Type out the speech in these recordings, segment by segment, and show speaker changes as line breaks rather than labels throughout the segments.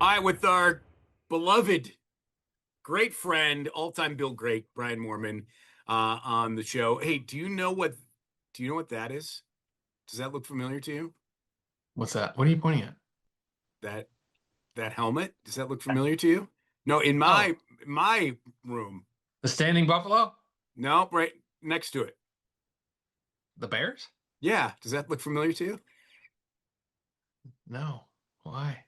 Hi, with our beloved, great friend, all-time Bill great Brian Moorman, on the show. Hey, do you know what that is? Does that look familiar to you?
What's that? What are you pointing at?
That that helmet? Does that look familiar to you? No, in my
Oh,
my room.
the standing buffalo?
No, right next to it.
The Bears?
Yeah, does that look familiar to you?
No. Why?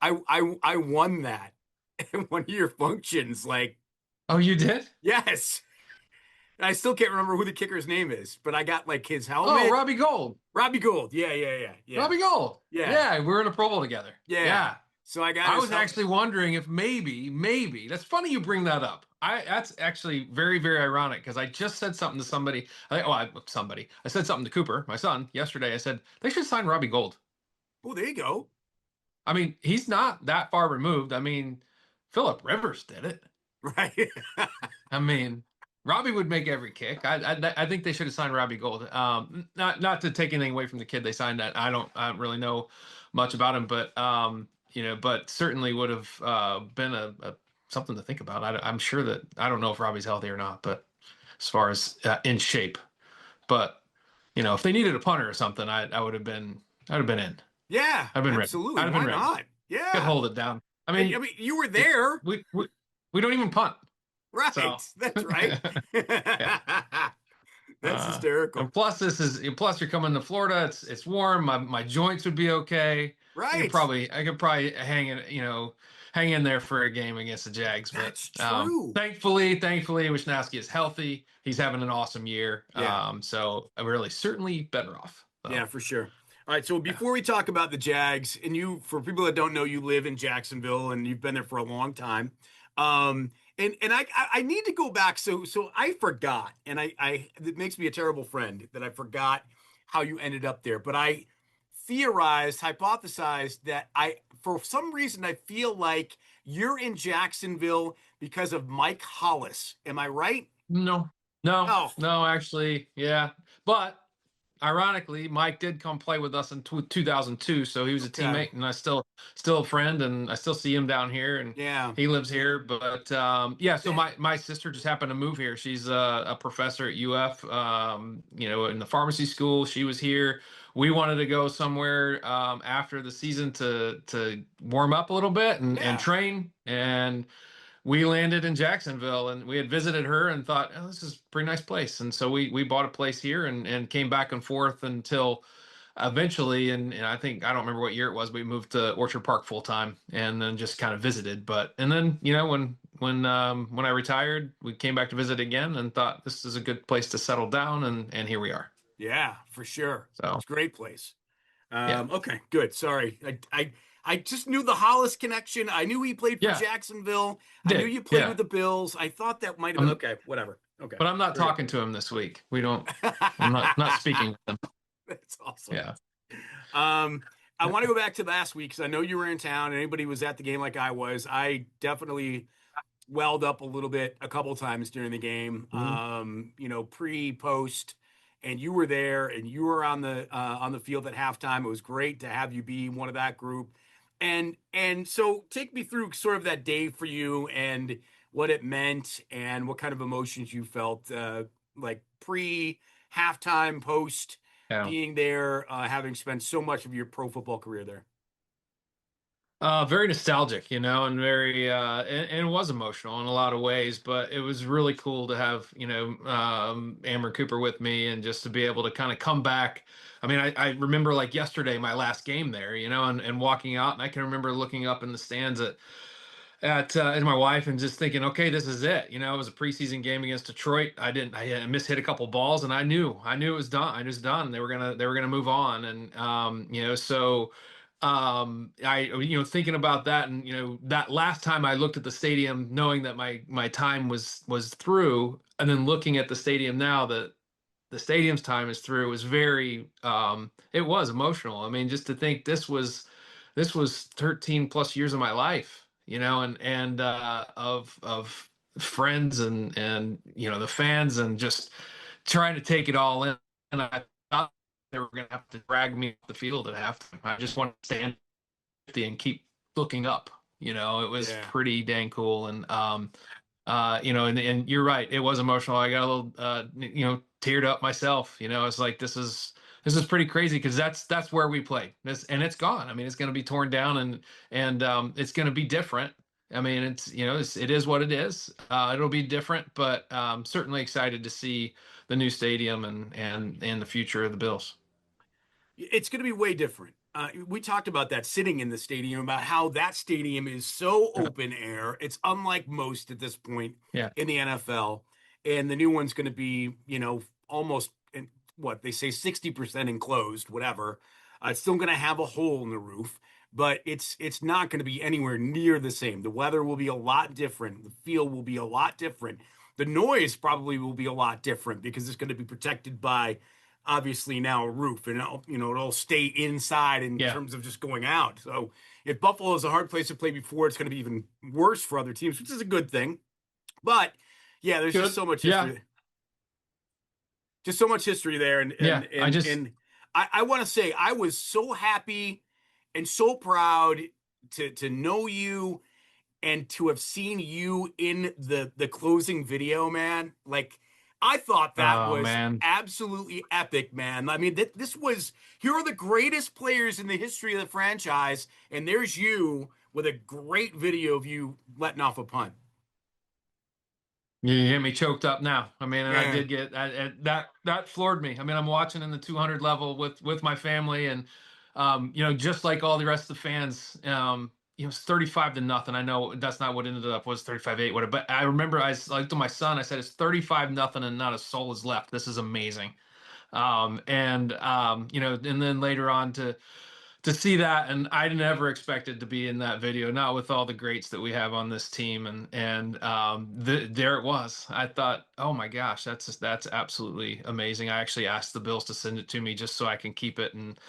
I won that at one of your functions. Like,
Oh, you did?
yes. I still can't remember who the kicker's name is, but I got like his
Oh,
helmet.
Robbie Gold.
Robbie Gould. Yeah, yeah, yeah, yeah.
Robbie Gold.
Yeah.
Yeah, we were in a Pro Bowl together.
Yeah.
Yeah.
So I got
I
his
was
help.
actually wondering if maybe. That's funny you bring that up. That's actually very, very ironic because I just said something to somebody. I said something to Cooper, my son, yesterday. I said they should sign Robbie Gold.
Oh, there you go.
I mean, he's not that far removed. I mean, Philip Rivers did it.
Right.
I mean, Robbie would make every kick. I think they should have signed Robbie Gold. Not to take anything away from the kid they signed. That I don't really know much about him, but but certainly would have been a something to think about. I'm sure that I don't know if Robbie's healthy or not, but as far as in shape, but if they needed a punter or something, I'd have been in.
Yeah,
I've been ready.
absolutely.
I'd have been
Why
ready.
not?
Could
Yeah.
hold it down. I
And I
mean,
mean, you were
it,
there.
we don't even punt, so.
Right. That's right.
Yeah.
That's hysterical.
And plus you're coming to Florida. It's warm. My joints would be okay.
Right.
I could probably hang in there for a game against the Jags. But
That's true.
thankfully, Wisnowski is healthy. He's having an awesome year.
Yeah.
So I'm really certainly better off.
Yeah,
So
for sure. All right, so
yeah.
before we talk about the Jags, and for people that don't know, you live in Jacksonville and you've been there for a long time. And I need to go back. So I forgot, and I it makes me a terrible friend that I forgot how you ended up there. But I hypothesized that for some reason I feel like you're in Jacksonville because of Mike Hollis. Am I right?
No, no,
Oh,
no, actually, yeah. But ironically, Mike did come play with us in 2002, so he was a
okay.
teammate, and I still a friend, and I still see him down here, and
Yeah.
he lives here. But yeah, so my sister just happened to move here. She's a professor at UF, in the pharmacy school. She was here. We wanted to go somewhere after the season to warm up a little bit and
Yeah.
train, and we landed in Jacksonville, and we had visited her and thought, oh, this is a pretty nice place. And so we bought a place here and came back and forth until eventually, and I think, I don't remember what year it was, but we moved to Orchard Park full time and then just kind of visited. And then, when I retired, we came back to visit again and thought this is a good place to settle down. And here we are.
Yeah, for sure.
So
It's a great place.
yeah.
Okay, good. Sorry. I just knew the Hollis connection. I knew he played for
Yeah.
Jacksonville. I knew
Did.
you played with
Yeah.
the Bills. I thought that might have been
I'm,
okay, whatever. Okay.
but I'm not
Great.
talking to him this week. I'm not speaking with him.
That's awesome.
Yeah.
Um, I want to go back to last week because I know you were in town. Anybody was at the game like I was. I definitely welled up a little bit a couple times during the game.
Mhm.
Pre, post, and you were there and you were on the field at halftime. It was great to have you be one of that group. And so take me through sort of that day for you and what it meant and what kind of emotions you felt like pre, halftime, post
Yeah.
being there, having spent so much of your pro football career there.
Very nostalgic, and very and it was emotional in a lot of ways, but it was really cool to have, Amber Cooper with me and just to be able to kind of come back. I mean, I remember like yesterday my last game there, and walking out, and I can remember looking up in the stands at my wife and just thinking, okay, this is it. It was a preseason game against Detroit. I had misshit a couple balls, and I knew it was done. I was done. They were gonna move on, and so thinking about that, and that last time I looked at the stadium, knowing that my time was through, and then looking at the stadium now that the stadium's time is through, was very it was emotional. I mean, just to think this was 13 plus years of my life, and of friends and the fans, and just trying to take it all in. And I thought they were going to have to drag me off the field at halftime. I just want to stand and keep looking up. You know, it was
Yeah.
pretty dang cool. And you know, and you're right, it was emotional. I got a little you know, teared up myself. You know, it's like this is pretty crazy because that's where we play this, and it's gone. I mean, it's going to be torn down, and it's going to be different. I mean, it's, you know, it is what it is. It'll be different, but certainly excited to see the new stadium and the future of the Bills.
It's going to be way different. We talked about that sitting in the stadium, about how that stadium is so
Yeah.
open air. It's unlike most at this point
Yeah.
in the NFL. And the new one's going to be, almost what they say 60% enclosed, whatever. It's still going to have a hole in the roof, but it's not going to be anywhere near the same. The weather will be a lot different. The feel will be a lot different. The noise probably will be a lot different because it's going to be protected by obviously now a roof, and it'll stay inside in
Yeah.
terms of just going out. So if Buffalo is a hard place to play before, it's going to be even worse for other teams, which is a good thing. But yeah, there's just
Good.
so much
Yeah.
history, just so much history there, and
Yeah.
and
I
and
just
and I want to say I was so happy and so proud to know you and to have seen you in the closing video, man. Like, I thought that
oh
was
man.
absolutely epic, man. I mean, this was, here are the greatest players in the history of the franchise, and there's you with a great video of you letting off a punt.
You get me choked up now. I mean, and I
Yeah,
did get that floored me. I mean, I'm watching in the 200 level with my family, and you know, just like all the rest of the fans, you know, it's 35-0. I know that's not what ended up, was 35-8. What, but I remember I like to my son, I said it's 35-0, and not a soul is left. This is amazing. And you know, and then later on to see that, and I never expected to be in that video, not with all the greats that we have on this team. And there it was. I thought, oh my gosh, that's absolutely amazing. I actually asked the Bills to send it to me just so I can keep it, and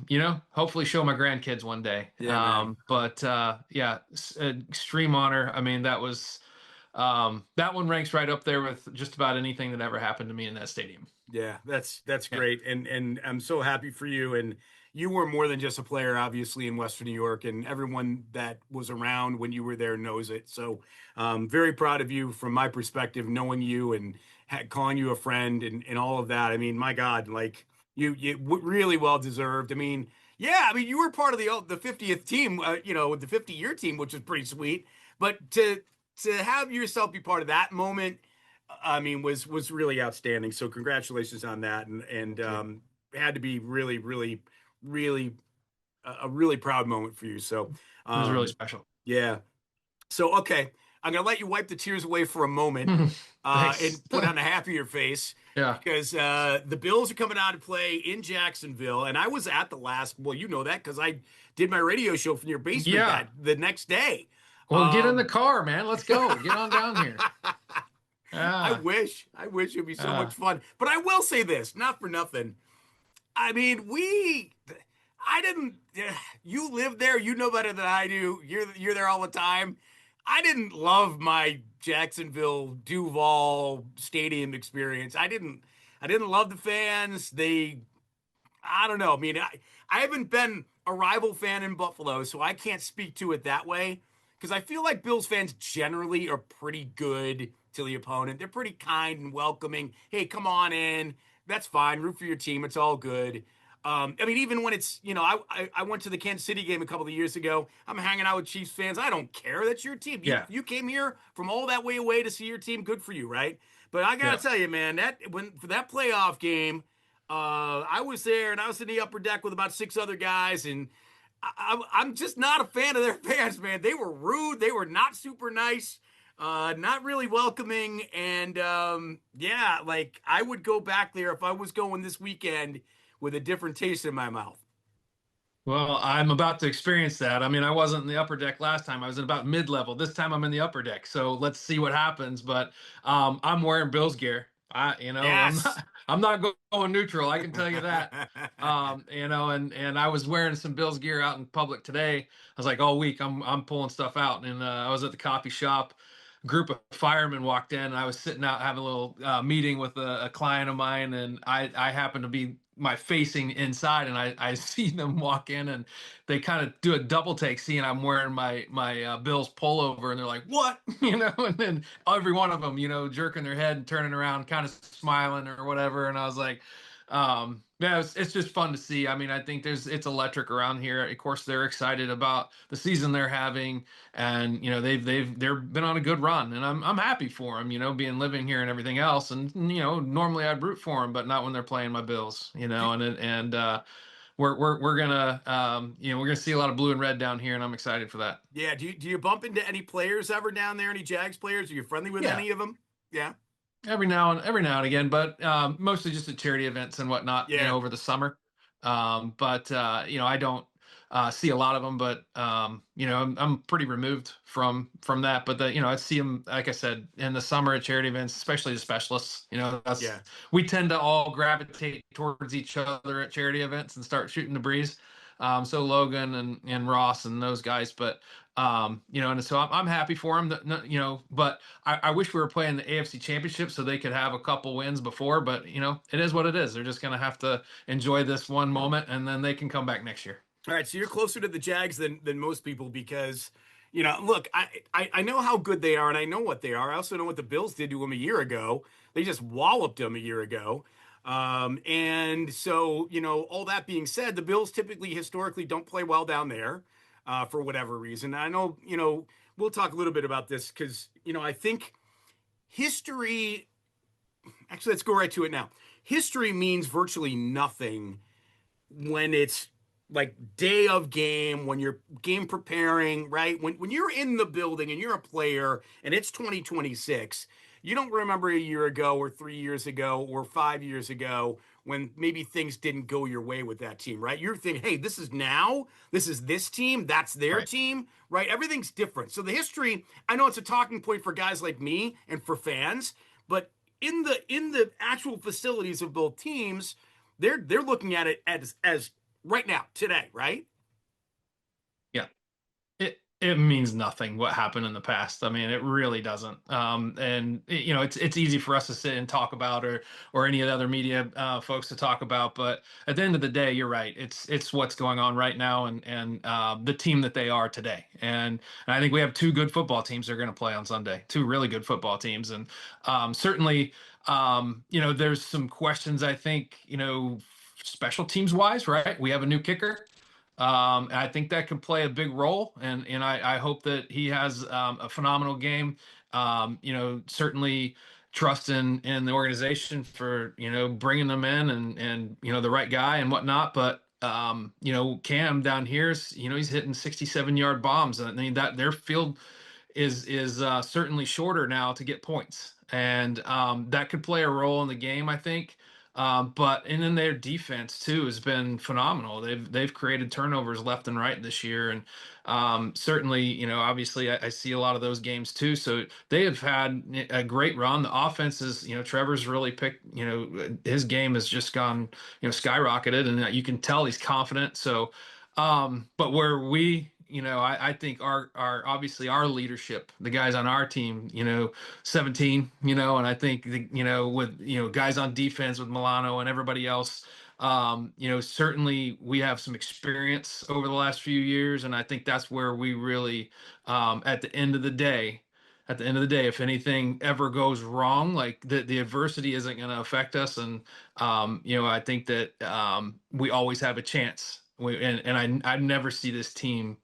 you know, hopefully show my grandkids one day.
yeah, man.
But yeah, extreme honor. I mean, that one ranks right up there with just about anything that ever happened to me in that stadium.
Yeah, that's
Yeah,
great, and I'm so happy for you. And you were more than just a player, obviously, in Western New York, and everyone that was around when you were there knows it. So, very proud of you from my perspective, knowing you and calling you a friend, and all of that. I mean, my God, like, really well deserved. I mean, yeah, I mean, you were part of the 50th team, the 50-year team, which is pretty sweet. But to have yourself be part of that moment, I mean, was really outstanding. So congratulations on that, and
thank you.
had to be really, really, really a really proud moment for you. So,
It was really
um,
special.
yeah. So okay, I'm gonna let you wipe the tears away for a moment,
Thanks.
and put on a happier face,
Yeah.
because the Bills are coming out to play in Jacksonville, and I was at the last. Well, you know that because I did my radio show from your basement
Yeah.
that the next day.
Well, get in the
Um,
car, man. Let's go. Get on down here.
I
Yeah.
wish. I wish it'd be so
Yeah.
much fun. But I will say this, not for nothing. I mean, I didn't, you live there, you know better than I do. You're there all the time. I didn't love my Jacksonville Duval Stadium experience. I didn't love the fans. I don't know. I mean, I haven't been a rival fan in Buffalo, so I can't speak to it that way. Because I feel like Bills fans generally are pretty good to the opponent. They're pretty kind and welcoming. Hey, come on in. That's fine. Root for your team. It's all good. I mean, even when it's, I went to the Kansas City game a couple of years ago. I'm hanging out with Chiefs fans. I don't care. That's your team. You
Yeah.
you came here from all that way away to see your team. Good for you, right? But I gotta
Yeah.
tell you, man, for that playoff game, I was there, and I was in the upper deck with about six other guys, and I'm just not a fan of their fans, man. They were rude. They were not super nice, not really welcoming, and yeah, like I would go back there if I was going this weekend with a different taste in my mouth.
Well, I'm about to experience that. I mean, I wasn't in the upper deck last time. I was in about mid-level. This time I'm in the upper deck. So let's see what happens. But I'm wearing Bills gear. You know, I'm
Yes.
not I'm not going neutral. I can tell you that. You know, and I was wearing some Bills gear out in public today. I was like, all week I'm pulling stuff out. And I was at the coffee shop. A group of firemen walked in, and I was sitting out having a little meeting with a client of mine, and I happened to be my facing inside, and I see them walk in, and they kind of do a double take, seeing I'm wearing my Bills pullover, and they're like, "What?" And then every one of them, jerking their head and turning around, kind of smiling or whatever. And I was like, yeah, it's just fun to see. I mean, I think it's electric around here. Of course, they're excited about the season they're having, and they've been on a good run, and I'm happy for them. Being living here and everything else, and normally I'd root for them, but not when they're playing my Bills.
Do,
And we're gonna we're gonna see a lot of blue and red down here, and I'm excited for that.
yeah, do you bump into any players ever down there? Any Jags players? Are you friendly with
Yeah,
any of them? Yeah,
every now and again, but mostly just at charity events and whatnot,
yeah,
over the summer. But I don't see a lot of them, but I'm pretty removed from that. But I see them, like I said, in the summer at charity events, especially the specialists. That's
yeah.
we tend to all gravitate towards each other at charity events and start shooting the breeze. So Logan and Ross and those guys, but and so I'm happy for them. But I wish we were playing the AFC Championship so they could have a couple wins before. But it is what it is. They're just gonna have to enjoy this one moment, and then they can come back next year.
All right, so you're closer to the Jags than most people because, look, I know how good they are and I know what they are. I also know what the Bills did to them a year ago. They just walloped them a year ago. And so, all that being said, the Bills typically historically don't play well down there for whatever reason. I know, we'll talk a little bit about this because, I think history, actually, let's go right to it now. History means virtually nothing when it's like day of game, when you're game preparing, right? When you're in the building and you're a player and it's 2026, you don't remember a year ago or 3 years ago or 5 years ago when maybe things didn't go your way with that team, right? You're thinking, hey, this is now, this is this team, that's their
Right.
team, right? Everything's different. So the history, I know it's a talking point for guys like me and for fans, but in the actual facilities of both teams, they're looking at it as right now, today, right?
Yeah. It means nothing what happened in the past. I mean, it really doesn't. And it's easy for us to sit and talk about, or any of the other media folks to talk about. But at the end of the day, you're right. It's what's going on right now, and the team that they are today. And I think we have two good football teams that are going to play on Sunday. Two really good football teams, and certainly, there's some questions. I think special teams wise, right? We have a new kicker. And I think that could play a big role, and I hope that he has a phenomenal game. Certainly trust in the organization for bringing them in, and the right guy and whatnot. But Cam down here is he's hitting 67-yard bombs, and I mean that their field is certainly shorter now to get points, and that could play a role in the game, I think. But and then their defense too has been phenomenal. They've created turnovers left and right this year, and certainly obviously I see a lot of those games too. So they have had a great run. The offense is Trevor's really picked. His game has just gone skyrocketed, and you can tell he's confident. So, but where we I think our obviously our leadership, the guys on our team, 17, and I think with guys on defense with Milano and everybody else, certainly we have some experience over the last few years, and I think that's where we really, at the end of the day, if anything ever goes wrong, like the adversity isn't going to affect us, and I think that we always have a chance. I never see this team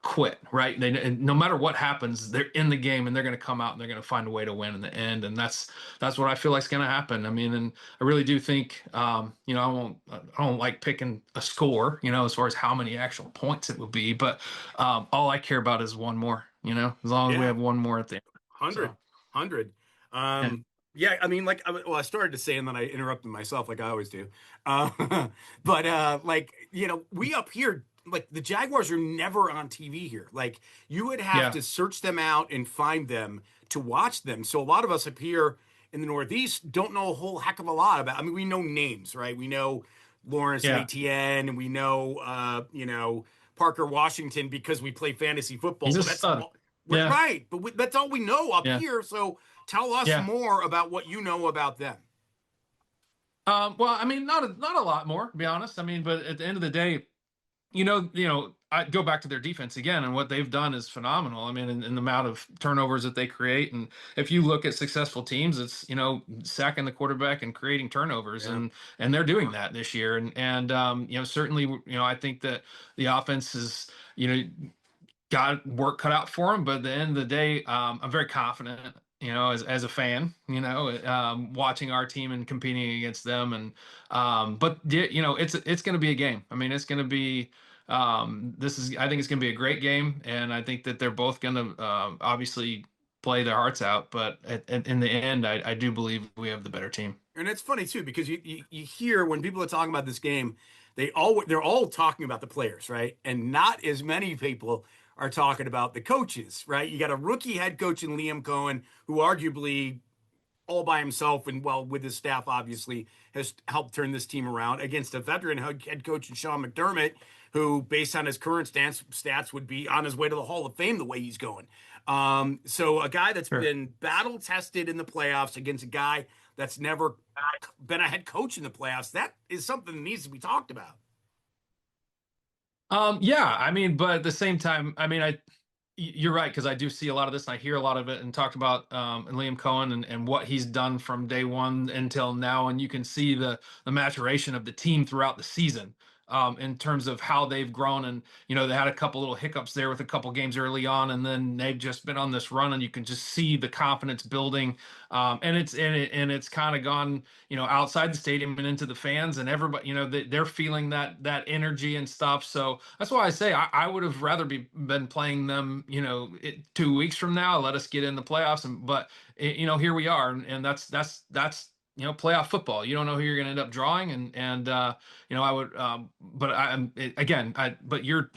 quit, right? And no matter what happens, they're in the game, and they're going to come out and they're going to find a way to win in the end. And that's what I feel like is going to happen. I mean, and I really do think, I don't like picking a score, as far as how many actual points it would be, but all I care about is one more, as long as we
Yeah,
have one more at the end.
100,
So, yeah,
yeah, I mean, like, well, I started to say and then I interrupted myself like I always do. But like, we up here, like the Jaguars are never on TV here. Like you would have
yeah,
to search them out and find them to watch them. So a lot of us up here in the Northeast don't know a whole heck of a lot about. I mean, we know names, right? We know Lawrence and
yeah.
ATN, and we know, Parker Washington because we play fantasy football.
He's a
But that's
stud.
all,
Yeah,
right. But that's all we know up
yeah,
here. So tell us
yeah.
more about what you know about them.
Well, I mean, not a lot more, to be honest. I mean, but at the end of the day, I go back to their defense again, and what they've done is phenomenal. I mean, in the amount of turnovers that they create, and if you look at successful teams, it's sacking the quarterback and creating turnovers,
Yeah.
and they're doing that this year, and certainly, I think that the offense is got work cut out for him. But at the end of the day, I'm very confident, as a fan, watching our team and competing against them. But it's going to be a game. I mean, it's going to be. I think it's going to be a great game, and I think that they're both going to obviously play their hearts out. But in the end, I do believe we have the better team.
And it's funny too because you hear when people are talking about this game, they're all talking about the players, right? And not as many people are talking about the coaches, right? You got a rookie head coach in Liam Cohen, who arguably all by himself and well with his staff obviously has helped turn this team around against a veteran head coach in Sean McDermott, who based on his current stats would be on his way to the Hall of Fame the way he's going. So a guy that's
Sure.
been battle tested in the playoffs against a guy that's never been a head coach in the playoffs, that is something that needs to be talked about.
Yeah, I mean, but at the same time, I mean, you're right, because I do see a lot of this, and I hear a lot of it, and talked about Liam Cohen and what he's done from day one until now, and you can see the maturation of the team throughout the season, in terms of how they've grown, and they had a couple little hiccups there with a couple games early on, and then they've just been on this run, and you can just see the confidence building, and it's kind of gone outside the stadium and into the fans, and everybody they're feeling that energy and stuff. So that's why I say I would have rather been playing them 2 weeks from now. Let us get in the playoffs, and but here we are, and that's playoff football. You don't know who you're going to end up drawing, and I would but but you're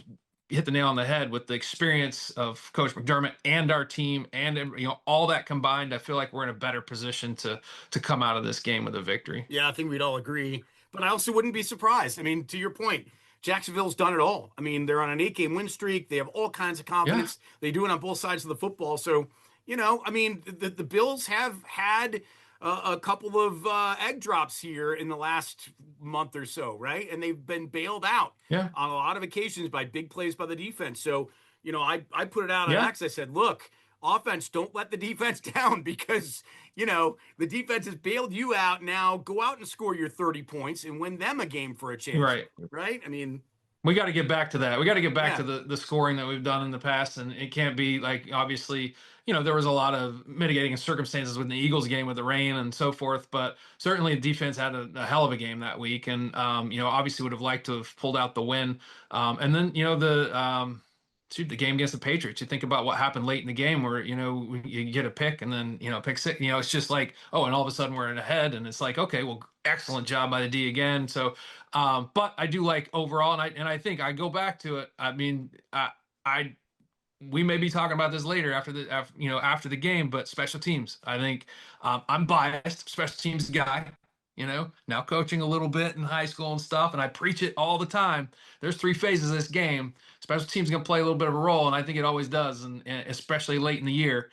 hit the nail on the head with the experience of Coach McDermott and our team, and all that combined. I feel like we're in a better position to come out of this game with a victory.
Yeah, I think we'd all agree. But I also wouldn't be surprised. I mean, to your point, Jacksonville's done it all. I mean, they're on an 8 game win streak. They have all kinds of
Yeah,
confidence. They do it on both sides of the football. So, I mean, the Bills have had a couple of egg drops here in the last month or so, right? And they've been bailed out
yeah,
on a lot of occasions by big plays by the defense. So, I put it out on
yeah.
X. I said, look, offense, don't let the defense down because the defense has bailed you out. Now go out and score your 30 points and win them a game for a chance,
Right.
right? I mean,
We got to get back to that. We got to get back
yeah,
to the scoring that we've done in the past, and it can't be like, obviously, there was a lot of mitigating circumstances with the Eagles game with the rain and so forth, but certainly the defense had a hell of a game that week, and obviously would have liked to have pulled out the win. And then the game against the Patriots. You think about what happened late in the game, where you get a pick, and then pick six. It's just like, oh, and all of a sudden we're in ahead, and it's like, okay, well, excellent job by the D again. So but I do like overall, and I think I go back to it. I mean, I we may be talking about this later after the game, but special teams. I think I'm biased, special teams guy. Now coaching a little bit in high school and stuff, and I preach it all the time. There's three phases of this game. Special teams going to play a little bit of a role, and I think it always does, and especially late in the year.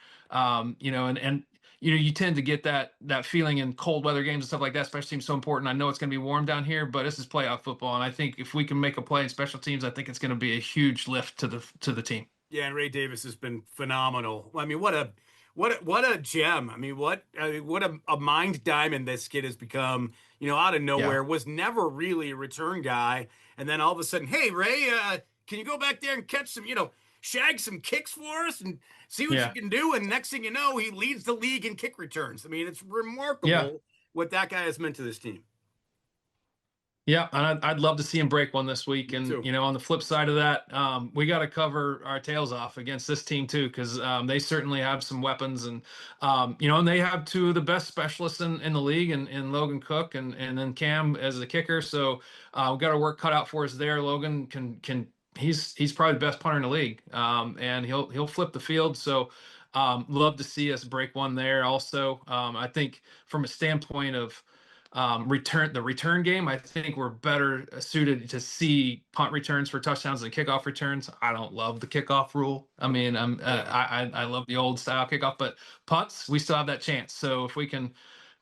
You tend to get that feeling in cold weather games and stuff like that. Special teams so important. I know it's going to be warm down here, but this is playoff football, and I think if we can make a play in special teams, I think it's going to be a huge lift to the team.
yeah, and Ray Davis has been phenomenal. I mean, what a gem. I mean, what a mind diamond this kid has become. Out of
Yeah,
nowhere, was never really a return guy, and then all of a sudden, hey Ray, can you go back there and catch some, shag some kicks for us and see what you
yeah,
can do? And next thing you know, he leads the league in kick returns. I mean, it's
yeah.
remarkable what that guy has meant to this team.
Yeah, and I'd love to see him break one this week.
Me
And
too.
on the flip side of that, we got to cover our tails off against this team too, because they certainly have some weapons, and they have two of the best specialists in the league, in Logan Cook and then Cam as the kicker. So we got our work cut out for us there. Logan can he's probably the best punter in the league, and he'll flip the field. So love to see us break one there. Also, I think from a standpoint of the return game, I think we're better suited to see punt returns for touchdowns than kickoff returns. I don't love the kickoff rule. I mean,
Yeah.
I love the old style kickoff, but punts, we still have that chance. So if we can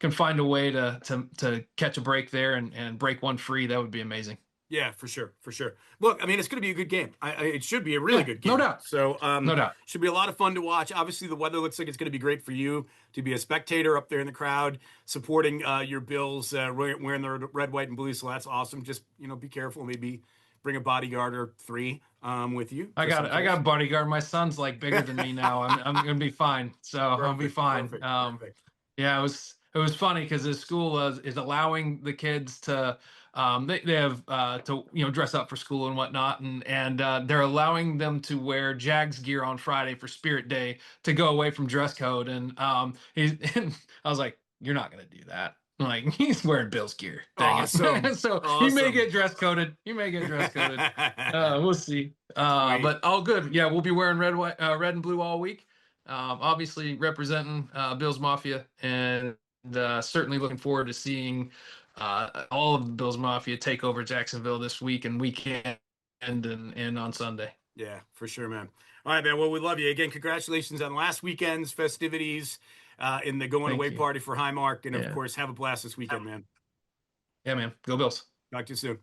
can find a way to catch a break there and break one free, that would be amazing.
Yeah, for sure, for sure. Look, I mean, it's going to be a good game. It should be a really
Yeah,
good
no
game.
doubt,
So,
no doubt.
should be a lot of fun to watch. Obviously, the weather looks like it's going to be great for you to be a spectator up there in the crowd, supporting your Bills, wearing the red, white, and blue. So that's awesome. Just be careful. Maybe bring a bodyguard or three with you
I
just in
got I
case.
got a bodyguard. My son's like bigger than me now. I'm gonna be fine. So I'll be
Perfect,
fine.
perfect, perfect.
Yeah, it was funny because the school is allowing the kids to they have to dress up for school and whatnot, and they're allowing them to wear Jags gear on Friday for Spirit Day to go away from dress code. And and I was like, you're not gonna do that. Like, he's wearing Bills gear. Dang
Awesome,
it. So he may
awesome.
get dress coded. He may get dress coded. We'll see.
Sweet.
But all good. Yeah, we'll be wearing red and blue all week. Obviously representing Bills Mafia, and certainly looking forward to seeing all of the Bills Mafia take over Jacksonville this week and weekend and on Sunday.
Yeah, for sure, man. All right, man. Well, we love you again. Congratulations on last weekend's festivities, in the going
Thank
away
you.
party for Highmark, and of
Yeah.
course, have a blast this weekend, man.
Yeah, man. Go Bills.
Talk to you soon.